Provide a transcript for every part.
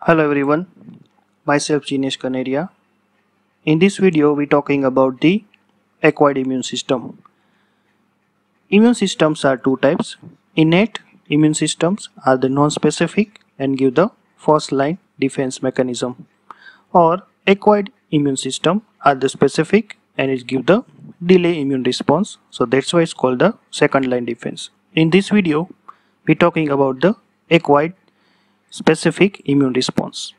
Hello everyone, myself Jinesh Kaneria. In this video we talking about the acquired immune system. Immune systems are two types. Innate immune systems are the non-specific and give the first line defense mechanism, or acquired immune system are the specific and it give the delay immune response, so that's why it's called the second line defense. In this video we talking about the acquired specific immune response.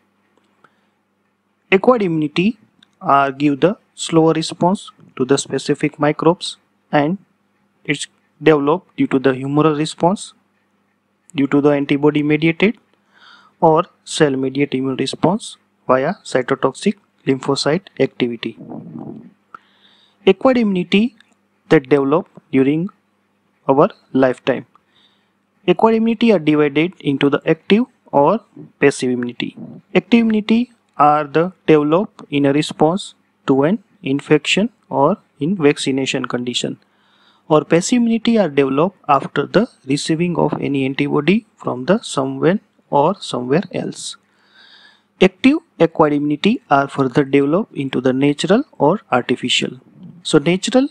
Acquired immunity give the slower response to the specific microbes, and it's developed due to the humoral response, due to the antibody mediated or cell mediated immune response via cytotoxic lymphocyte activity. Acquired immunity that develop during our lifetime. Acquired immunity are divided into the active or passive immunity. Active immunity are the developed in a response to an infection or in vaccination condition, or passive immunity are developed after the receiving of any antibody from the someone or somewhere else. Active acquired immunity are further developed into the natural or artificial. So natural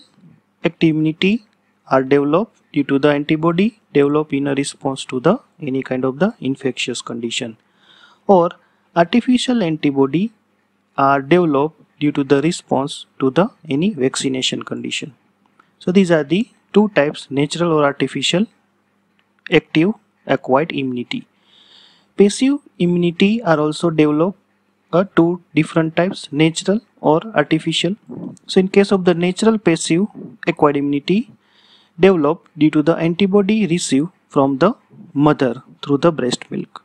active immunity are developed due to the antibody developed in a response to the any kind of the infectious condition, or artificial antibody are developed due to the response to the any vaccination condition. So these are the two types, natural or artificial active acquired immunity. Passive immunity are also developed two different types, natural or artificial. So in case of the natural passive acquired immunity developed due to the antibody received from the mother through the breast milk.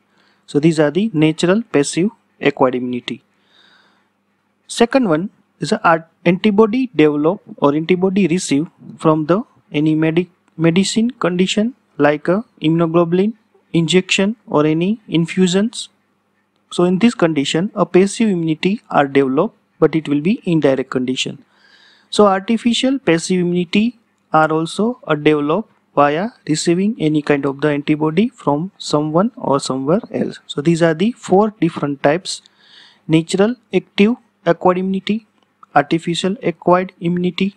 So these are the natural passive acquired immunity. Second one is a antibody developed or antibody received from the any medicine condition like a immunoglobulin injection or any infusions. So in this condition a passive immunity are developed, but it will be indirect condition. So artificial passive immunity are also developed via receiving any kind of the antibody from someone or somewhere else. So these are the four different types: natural active acquired immunity, artificial acquired immunity,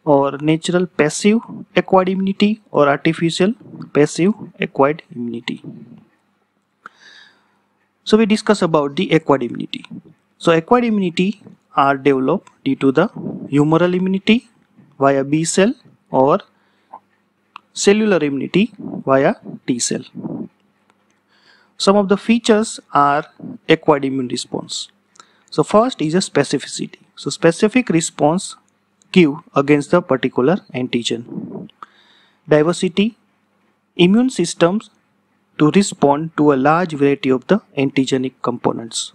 or natural passive acquired immunity, or artificial passive acquired immunity. So we discuss about the acquired immunity. So acquired immunity are developed due to the humoral immunity via B cell or cellular immunity via T cell. Some of the features are acquired immune response. So first is a specificity. So specific response give against the particular antigen. Diversity, immune systems to respond to a large variety of the antigenic components.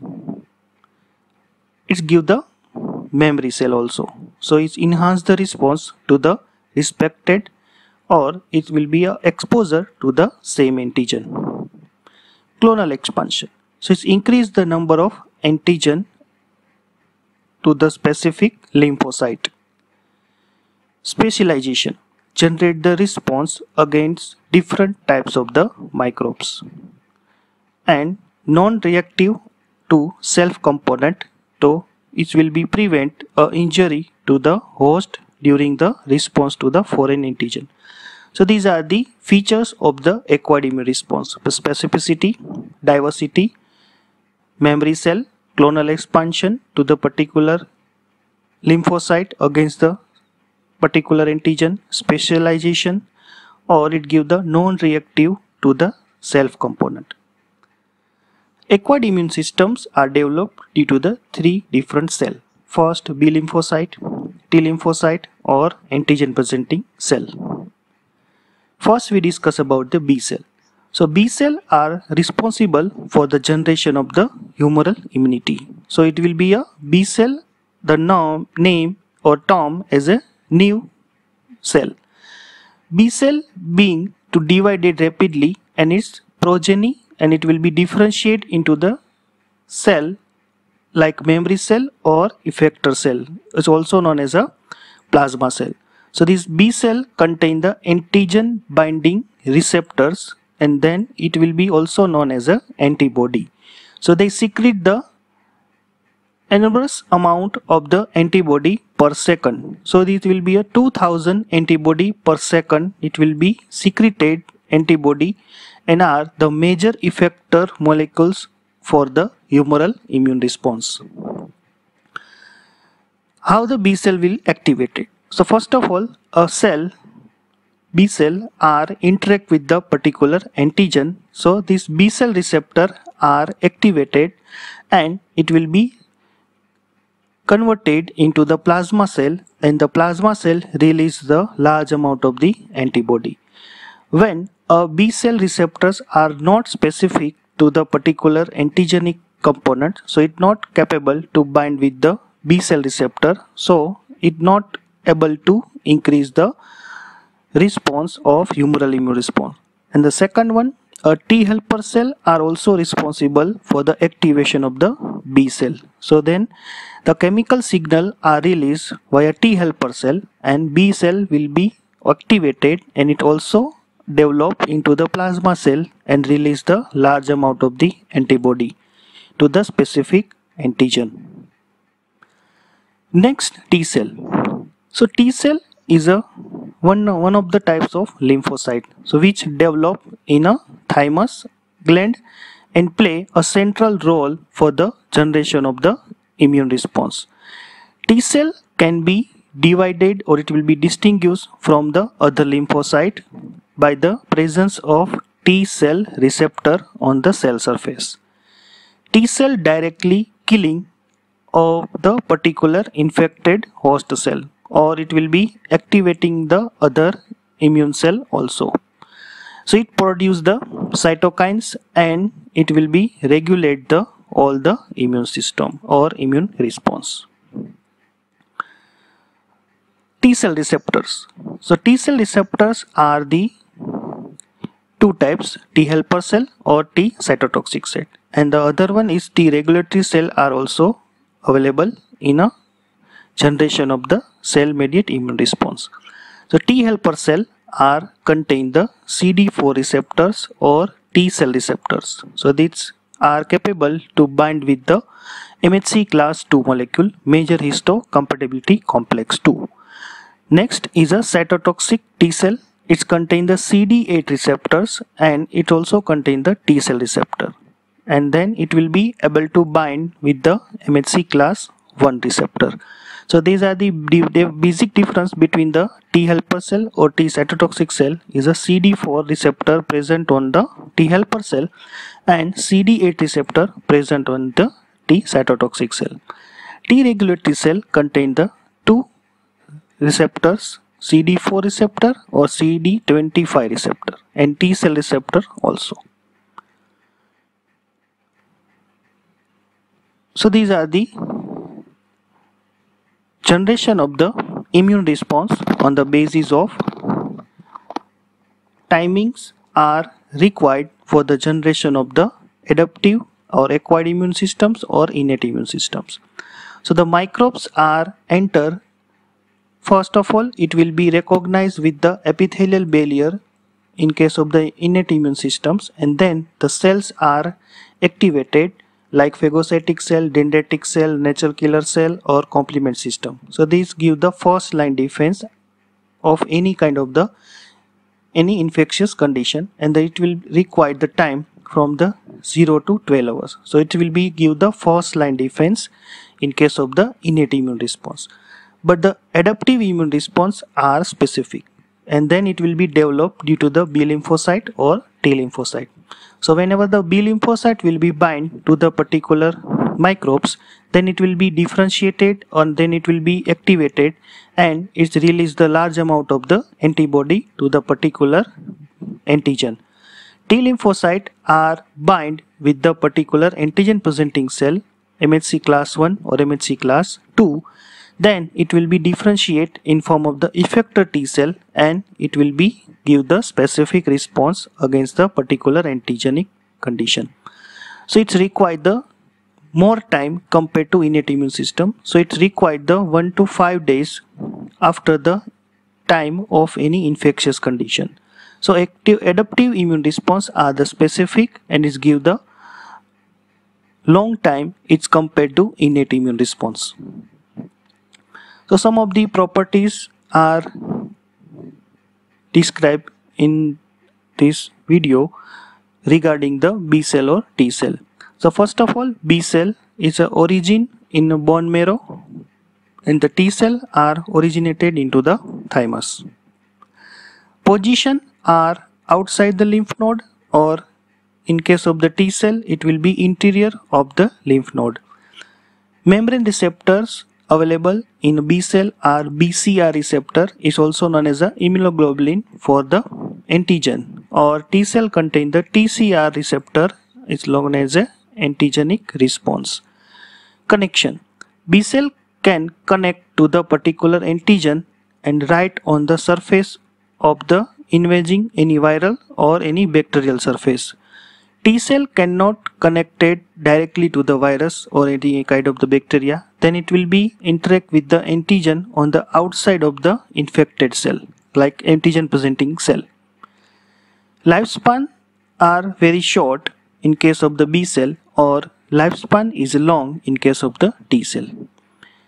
It give the memory cell also. So it enhance the response to the respected, or it will be a exposure to the same antigen. Clonal expansion. So it's increase the number of antigen to the specific lymphocyte. Specialization. Generate the response against different types of the microbes. And non-reactive to self component, so it will be prevent a injury to the host during the response to the foreign antigen. So these are the features of the acquired immune response: the specificity, diversity, memory cell, clonal expansion to the particular lymphocyte against the particular antigen, specialization, or it give the non-reactive to the self component. Acquired immune systems are developed due to the three different cells. First, B lymphocyte, T lymphocyte, or antigen presenting cell. First we discuss about the B cell. So B cell are responsible for the generation of the humoral immunity. So it will be a B cell, the name or term as a new cell. B cell being to divided rapidly and its progeny, and it will be differentiate into the cell like memory cell or effector cell. It's also known as a plasma cell. So this B cell contain the antigen binding receptors, and then it will be also known as a antibody. So they secrete the enormous amount of the antibody per second. So it will be a 2000 antibody per second. It will be secreted antibody and are the major effector molecules for the humoral immune response. How the B cell will activate it? So first of all, a cell B cell are interact with the particular antigen. So this B cell receptor are activated and it will be converted into the plasma cell, and the plasma cell release the large amount of the antibody. When a B cell receptors are not specific to the particular antigenic component, so it not capable to bind with the B cell receptor, so it not able to increase the response of humoral immune response. And the second one, a T helper cell are also responsible for the activation of the B cell. So then the chemical signal are released via T helper cell and B cell will be activated, and it also develop into the plasma cell and release the large amount of the antibody to the specific antigen. Next, T cell. So T cell is one of the types of lymphocyte, so which develop in a thymus gland and play a central role for the generation of the immune response. T cell can be divided, or it will be distinguished from the other lymphocyte by the presence of T cell receptor on the cell surface. T cell directly killing of the particular infected host cell, or it will be activating the other immune cell also. So it produce the cytokines and it will be regulate the all the immune system or immune response. T cell receptors. So T cell receptors are the two types, T helper cell or T cytotoxic cell, and the other one is T regulatory cell are also available in a generation of the cell mediated immune response. So T helper cell are contain the CD4 receptors or T cell receptors. So these are capable to bind with the MHC class II molecule, major histocompatibility complex 2. Next is a cytotoxic T cell. It contains the CD8 receptors and it also contains the T cell receptor, and then it will be able to bind with the MHC class I receptor. So these are the basic difference between the T helper cell or T cytotoxic cell is a CD4 receptor present on the T helper cell and CD8 receptor present on the T cytotoxic cell. T regulatory cell contain the two receptors, CD4 receptor or CD25 receptor, and T cell receptor also. So these are the generation of the immune response on the basis of timings are required for the generation of the adaptive or acquired immune systems or innate immune systems. So the microbes are enter. First of all, it will be recognized with the epithelial barrier in case of the innate immune systems, and then the cells are activated like phagocytic cell, dendritic cell, natural killer cell or complement system. So these give the first line defense of any kind of the any infectious condition, and it will require the time from the 0 to 12 hours. So it will be give the first line defense in case of the innate immune response. But the adaptive immune response are specific, and then it will be developed due to the B lymphocyte or T lymphocyte. So whenever the B lymphocyte will be bind to the particular microbes, then it will be differentiated and then it will be activated and it release the large amount of the antibody to the particular antigen. T lymphocyte are bind with the particular antigen presenting cell, MHC class I or MHC class II. Then it will be differentiate in form of the effector T cell and it will be give the specific response against the particular antigenic condition. So it's required the more time compared to innate immune system. So it's required the 1 to 5 days after the time of any infectious condition. So adaptive immune response are the specific and is give the long time it's compared to innate immune response. So some of the properties are described in this video regarding the B cell or T cell. So first of all, B cell is a origin in a bone marrow and the T cell are originated into the thymus. Position are outside the lymph node, or in case of the T cell it will be interior of the lymph node. Membrane receptors available in B cell are BCR receptor, is also known as a immunoglobulin for the antigen, or T cell contain the TCR receptor, is known as a antigenic response. Connection: B cell can connect to the particular antigen and write on the surface of the invading any viral or any bacterial surface. T cell cannot connect it directly to the virus or any kind of the bacteria, then it will be interact with the antigen on the outside of the infected cell, like antigen presenting cell. Lifespan are very short in case of the B cell, or lifespan is long in case of the T cell.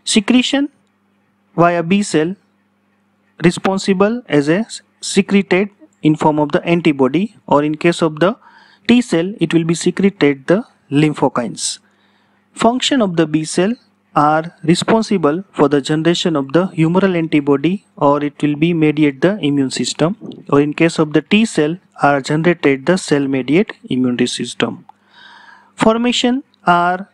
Secretion via B cell responsible as a secreted in form of the antibody, or in case of the T cell it will be secreted the lymphokines. Function of the B cell are responsible for the generation of the humoral antibody, or it will be mediate the immune system, or in case of the T cell are generated the cell mediate immune system. Formation are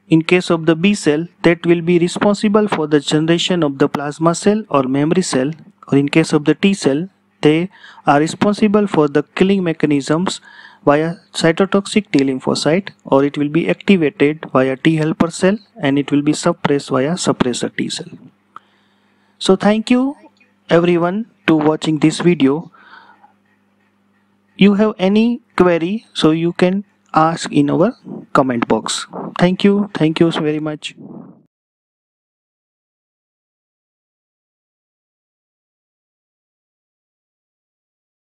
in case of the B cell that will be responsible for the generation of the plasma cell or memory cell, or in case of the T cell they are responsible for the killing mechanisms via cytotoxic T lymphocyte, or it will be activated via T helper cell and it will be suppressed via suppressor T cell. So thank you everyone to watching this video. You have any query, so you can ask in our comment box. Thank you very much.